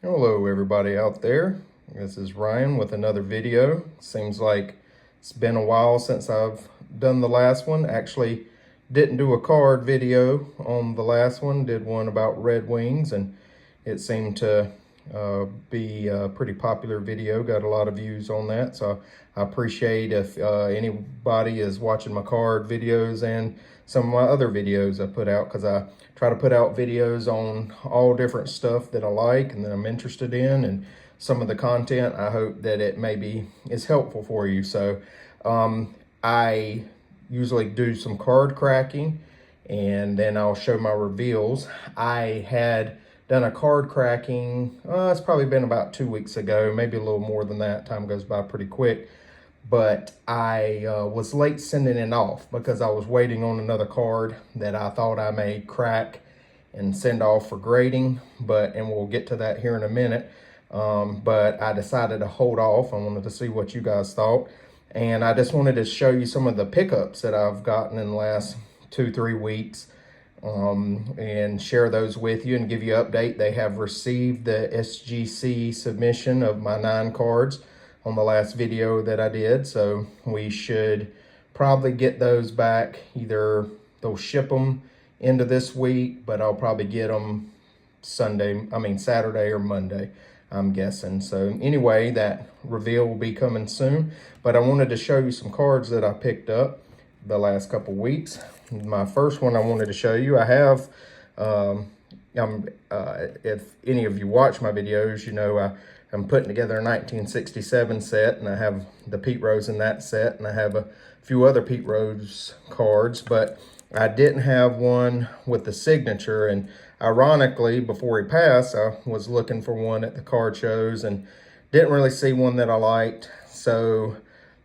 Hello everybody out there. This is Ryan with another video. Seems like it's been a while since I've done the last one. Actually didn't do a card video on the last one. Did one about Red Wings, and it seemed to be a pretty popular video. Got a lot of views on that, so I appreciate if anybody is watching my card videos and some of my other videos I put out, because I try to put out videos on all different stuff that I like and that I'm interested in, and some of the content I hope that it maybe is helpful for you. So I usually do some card cracking, and then I'll show my reveals. I had done a card cracking, it's probably been about 2 weeks ago, maybe a little more than that. Time goes by pretty quick. But I was late sending it off because I was waiting on another card that I thought I may crack and send off for grading, and we'll get to that here in a minute. But I decided to hold off. I wanted to see what you guys thought. And I just wanted to show you some of the pickups that I've gotten in the last 2-3 weeks, and share those with you and give you an update. They have received the SGC submission of my 9 cards on the last video that I did. So we should probably get those back. Either they'll ship them into this week, but I'll probably get them Saturday or Monday, I'm guessing. So anyway, that reveal will be coming soon. But I wanted to show you some cards that I picked up the last couple weeks. My first one I wanted to show you, I have, if any of you watch my videos, you know I'm putting together a 1967 set, and I have the Pete Rose in that set, and I have a few other Pete Rose cards, but I didn't have one with the signature. And ironically, before he passed, I was looking for one at the card shows and didn't really see one that I liked. So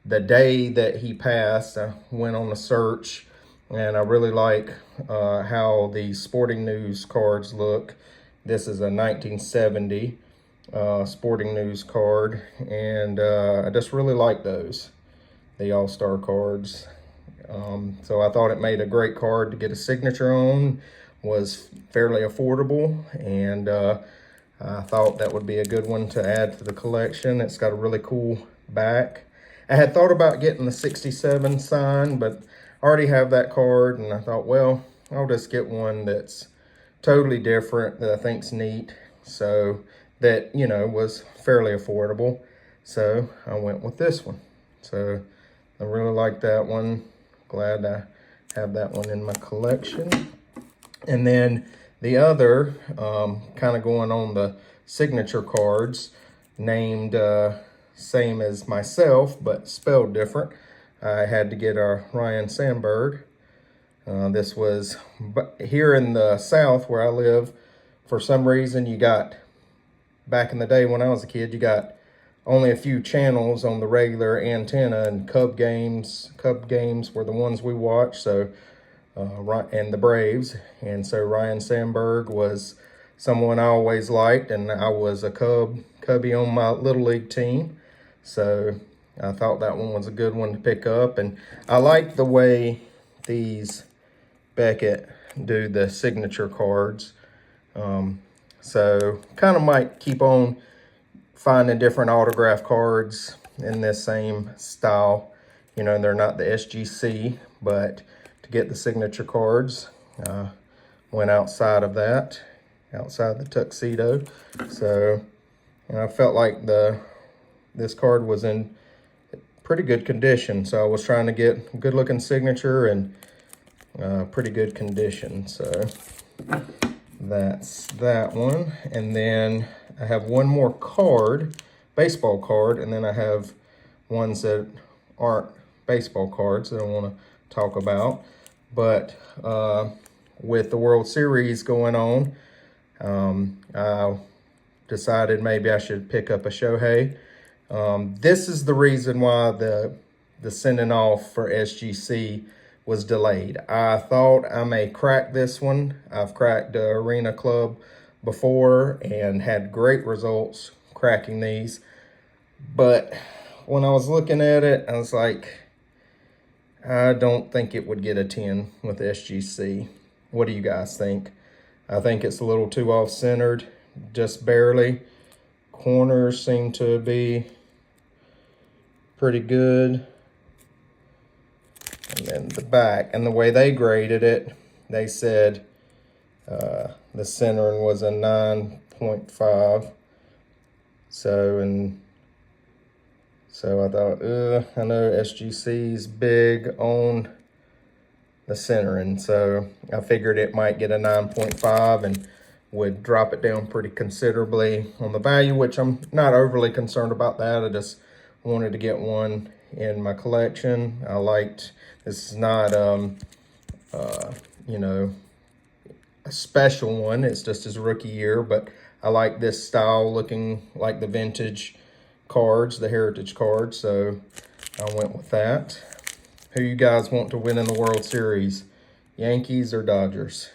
the day that he passed, I went on a search, and I really like how the Sporting News cards look. This is a 1970 Sporting News card, and I just really like those, the All-Star cards. So I thought it made a great card to get a signature on, was fairly affordable, and I thought that would be a good one to add to the collection. It's got a really cool back. I had thought about getting the 67 signed, but I already have that card, and I thought, well, I'll just get one that's totally different that I think's neat. So that, you know, was fairly affordable. So I went with this one. So I really like that one. Glad I have that one in my collection. And then the other, kind of going on the signature cards, named same as myself, but spelled different. I had to get a Ryan Sandberg. This was here in the South where I live. For some reason, you got, back in the day when I was a kid, you got only a few channels on the regular antenna, and Cub games were the ones we watched. So, and the Braves. And so Ryan Sandberg was someone I always liked, and I was a Cubby on my Little League team. So I thought that one was a good one to pick up. And I like the way these Beckett do the signature cards. So kind of might keep on finding different autograph cards in this same style. You know, they're not the SGC, but to get the signature cards, went outside of that, outside the tuxedo. So I felt like this card was in pretty good condition. So I was trying to get a good looking signature and pretty good condition. So that's that one. And then I have one more card, baseball card, and then I have ones that aren't baseball cards that I want to talk about. But with the World Series going on, I decided maybe I should pick up a Shohei. This is the reason why the sending off for SGC was delayed. I thought I may crack this one. I've cracked the Arena Club before and had great results cracking these. But when I was looking at it, I was like, I don't think it would get a 10 with SGC. What do you guys think? I think it's a little too off-centered, just barely. corners seem to be pretty good. And then the back, and the way they graded it, they said the centering was a 9.5. So I thought, I know SGC's big on the centering, so I figured it might get a 9.5 and would drop it down pretty considerably on the value, which I'm not overly concerned about that. I just wanted to get one in my collection. I liked, this is not, you know, a special one. It's just his rookie year, but I like this style looking like the vintage cards, the heritage cards, so I went with that. Who you guys want to win in the World Series? Yankees or Dodgers?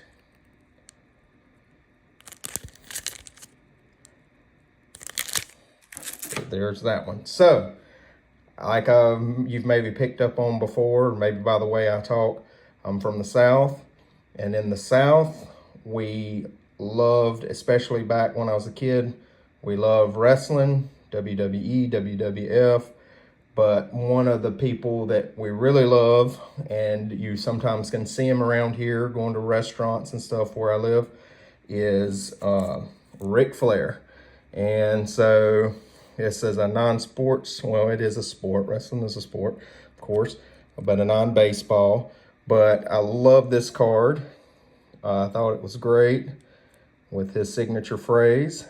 There's that one. So, like you've maybe picked up on before, maybe by the way I talk, I'm from the South. And in the South, we loved, especially back when I was a kid, we loved wrestling, WWE, WWF. But one of the people that we really love, and you sometimes can see him around here going to restaurants and stuff where I live, is Ric Flair. And so this is a non-sports, well, it is a sport. Wrestling is a sport, of course, but a non-baseball. But I love this card. I thought it was great with his signature phrase.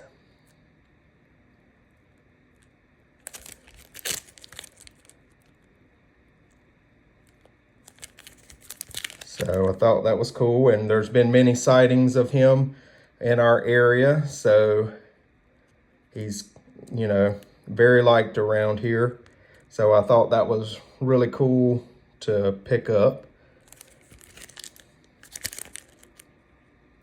So I thought that was cool, and there's been many sightings of him in our area, so he's, you know, very liked around here. So I thought that was really cool to pick up.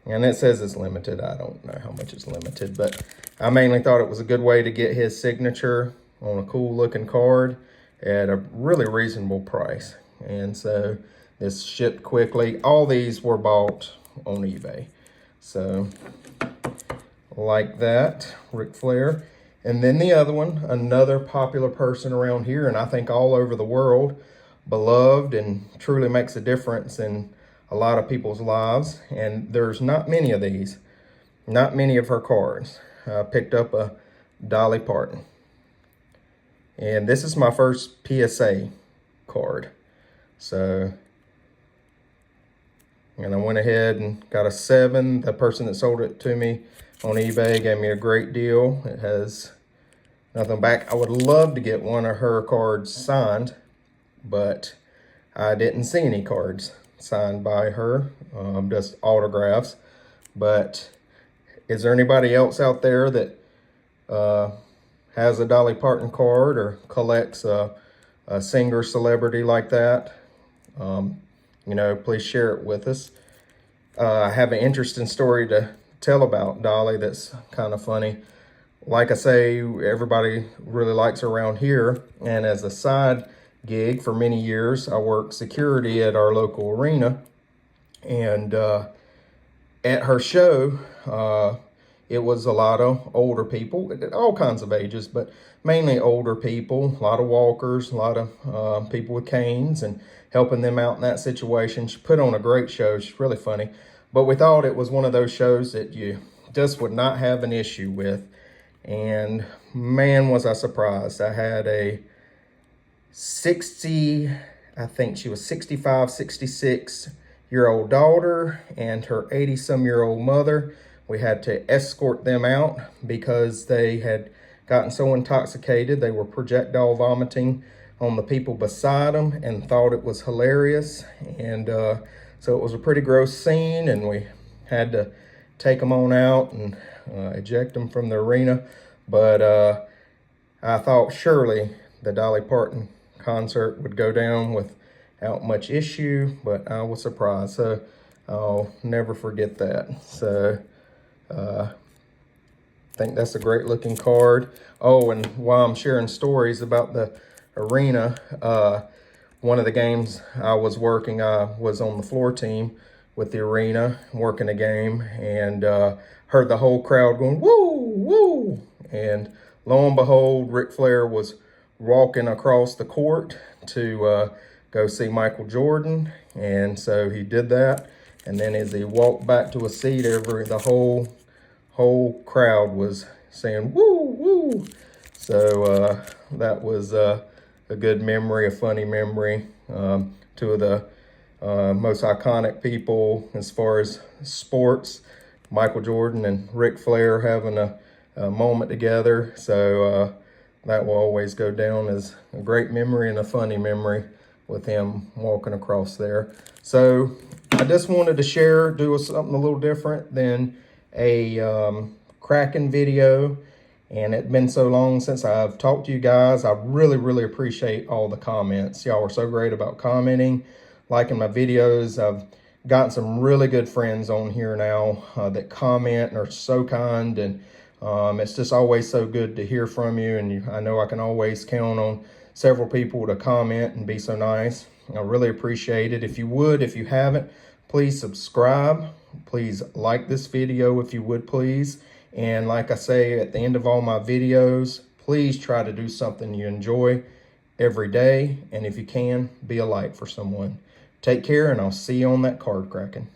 And it says it's limited. I don't know how much it's limited, but I mainly thought it was a good way to get his signature on a cool looking card at a really reasonable price. And so this shipped quickly. All these were bought on eBay. So like that, Ric Flair. And then the other one, another popular person around here, and I think all over the world, beloved and truly makes a difference in a lot of people's lives. And there's not many of these, not many of her cards. I picked up a Dolly Parton. And this is my first PSA card. So, and I went ahead and got a 7. The person that sold it to me on eBay gave me a great deal. It has nothing back. I would love to get one of her cards signed, but I didn't see any cards signed by her, just autographs. But is there anybody else out there that has a Dolly Parton card or collects a singer celebrity like that? You know, please share it with us. I have an interesting story to tell about Dolly that's kind of funny. Like I say, everybody really likes her around here. And as a side gig for many years, I worked security at our local arena. And at her show, it was a lot of older people, all kinds of ages, but mainly older people, a lot of walkers, a lot of people with canes, and helping them out in that situation. She put on a great show. She's really funny. But we thought it was one of those shows that you just would not have an issue with. And man, was I surprised. I had a 60, I think she was 65, 66-year-old daughter and her 80-some-year-old mother. We had to escort them out because they had gotten so intoxicated. They were projectile vomiting on the people beside them and thought it was hilarious. And so it was a pretty gross scene, and we had to take them on out and eject them from the arena. But I thought surely the Dolly Parton concert would go down without much issue, but I was surprised. So I'll never forget that. So I think that's a great looking card. Oh, and while I'm sharing stories about the arena, one of the games I was working, I was on the floor team with the arena working a game, and heard the whole crowd going, woo, woo. And lo and behold, Ric Flair was walking across the court to go see Michael Jordan. And so he did that. And then as he walked back to a seat, the whole crowd was saying, woo, woo. So that was a good memory, a funny memory. Two of the most iconic people as far as sports, Michael Jordan and Ric Flair having a moment together. So that will always go down as a great memory and a funny memory with him walking across there. So I just wanted to share, do something a little different than a cracking video. And it's been so long since I've talked to you guys. I really, really appreciate all the comments. Y'all are so great about commenting, liking my videos. I've gotten some really good friends on here now that comment and are so kind. And it's just always so good to hear from you. And I know I can always count on several people to comment and be so nice. I really appreciate it. If you haven't, please subscribe. Please like this video if you would, please. And like I say at the end of all my videos, please try to do something you enjoy every day. And if you can, be a light for someone. Take care, and I'll see you on that card cracking.